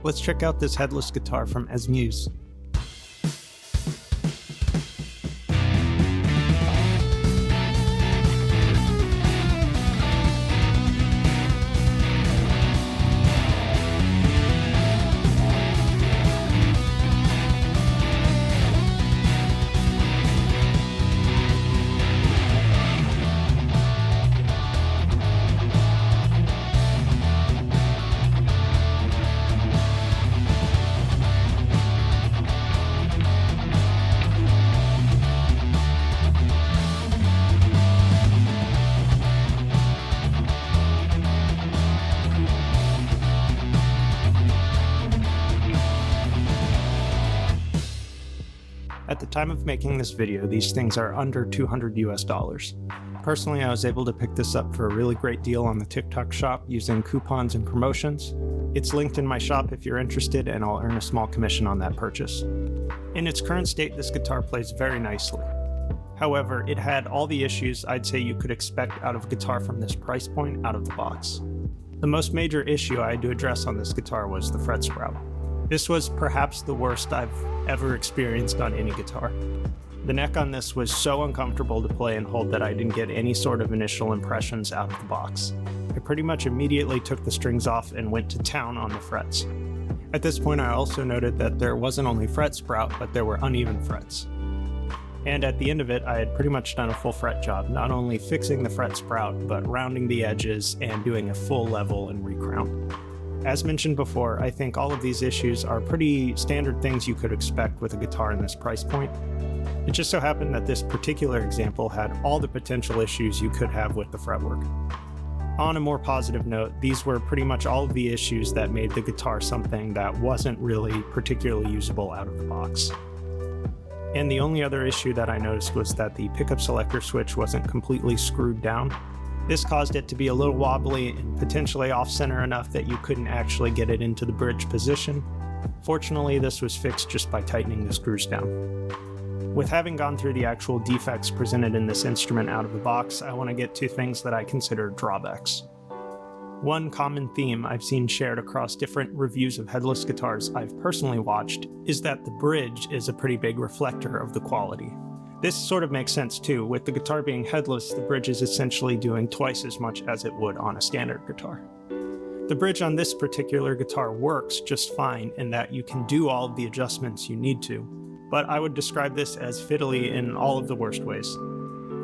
Let's check out this headless guitar from Asmuse. At the time of making this video, these things are under $200 US. Personally, I was able to pick this up for a really great deal on the TikTok shop using coupons and promotions. It's linked in my shop if you're interested, and I'll earn a small commission on that purchase. In its current state, this guitar plays very nicely. However, it had all the issues I'd say you could expect out of a guitar from this price point out of the box. The most major issue I had to address on this guitar was the fret sprout. This was perhaps the worst I've ever experienced on any guitar. The neck on this was so uncomfortable to play and hold that I didn't get any sort of initial impressions out of the box. I pretty much immediately took the strings off and went to town on the frets. At this point, I also noted that there wasn't only fret sprout, but there were uneven frets. And at the end of it, I had pretty much done a full fret job, not only fixing the fret sprout, but rounding the edges and doing a full level and recrown. As mentioned before, I think all of these issues are pretty standard things you could expect with a guitar in this price point. It just so happened that this particular example had all the potential issues you could have with the fretwork. On a more positive note, these were pretty much all of the issues that made the guitar something that wasn't really particularly usable out of the box. And the only other issue that I noticed was that the pickup selector switch wasn't completely screwed down. This caused it to be a little wobbly and potentially off-center enough that you couldn't actually get it into the bridge position. Fortunately, this was fixed just by tightening the screws down. With having gone through the actual defects presented in this instrument out of the box, I want to get to things that I consider drawbacks. One common theme I've seen shared across different reviews of headless guitars I've personally watched is that the bridge is a pretty big reflector of the quality. This sort of makes sense too. With the guitar being headless, the bridge is essentially doing twice as much as it would on a standard guitar. The bridge on this particular guitar works just fine in that you can do all of the adjustments you need to, but I would describe this as fiddly in all of the worst ways.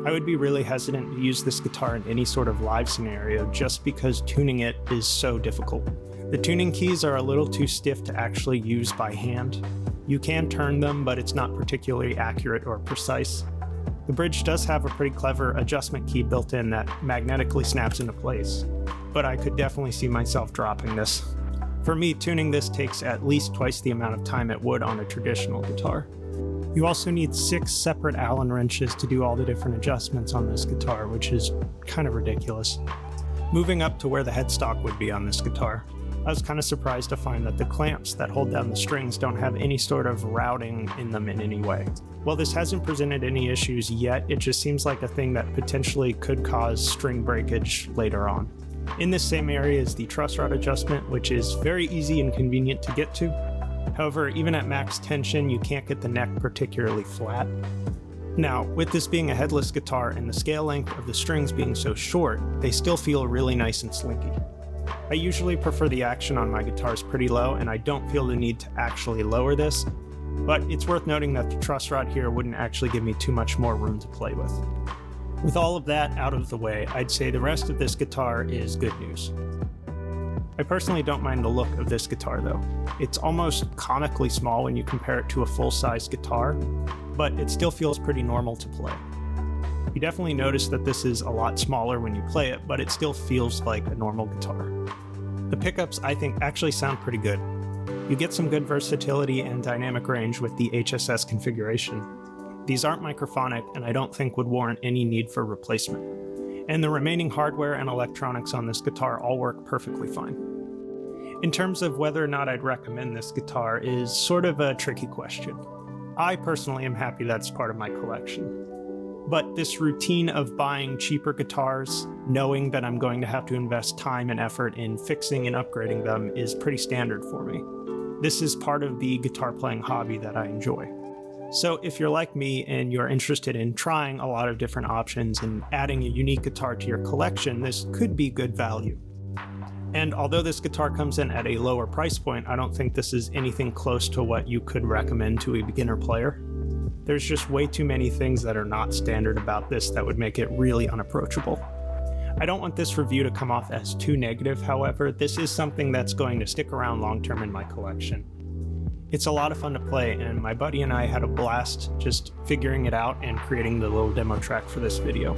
I would be really hesitant to use this guitar in any sort of live scenario just because tuning it is so difficult. The tuning keys are a little too stiff to actually use by hand. You can turn them, but it's not particularly accurate or precise. The bridge does have a pretty clever adjustment key built in that magnetically snaps into place, but I could definitely see myself dropping this. For me, tuning this takes at least twice the amount of time it would on a traditional guitar. You also need 6 separate Allen wrenches to do all the different adjustments on this guitar, which is kind of ridiculous. Moving up to where the headstock would be on this guitar, I was kind of surprised to find that the clamps that hold down the strings don't have any sort of routing in them in any way. While this hasn't presented any issues yet, it just seems like a thing that potentially could cause string breakage later on. In this same area is the truss rod adjustment, which is very easy and convenient to get to. However, even at max tension, you can't get the neck particularly flat. Now, with this being a headless guitar and the scale length of the strings being so short, they still feel really nice and slinky. I usually prefer the action on my guitars pretty low, and I don't feel the need to actually lower this, but it's worth noting that the truss rod here wouldn't actually give me too much more room to play with. With all of that out of the way, I'd say the rest of this guitar is good news. I personally don't mind the look of this guitar though. It's almost comically small when you compare it to a full-size guitar, but it still feels pretty normal to play. You definitely notice that this is a lot smaller when you play it, but it still feels like a normal guitar. The pickups, I think, actually sound pretty good. You get some good versatility and dynamic range with the HSS configuration. These aren't microphonic, and I don't think would warrant any need for replacement. And the remaining hardware and electronics on this guitar all work perfectly fine. In terms of whether or not I'd recommend this guitar is sort of a tricky question. I personally am happy that it's part of my collection. But this routine of buying cheaper guitars, knowing that I'm going to have to invest time and effort in fixing and upgrading them, is pretty standard for me. This is part of the guitar playing hobby that I enjoy. So if you're like me and you're interested in trying a lot of different options and adding a unique guitar to your collection, this could be good value. And although this guitar comes in at a lower price point, I don't think this is anything close to what you could recommend to a beginner player. There's just way too many things that are not standard about this that would make it really unapproachable. I don't want this review to come off as too negative, however, this is something that's going to stick around long term in my collection. It's a lot of fun to play, and my buddy and I had a blast just figuring it out and creating the little demo track for this video.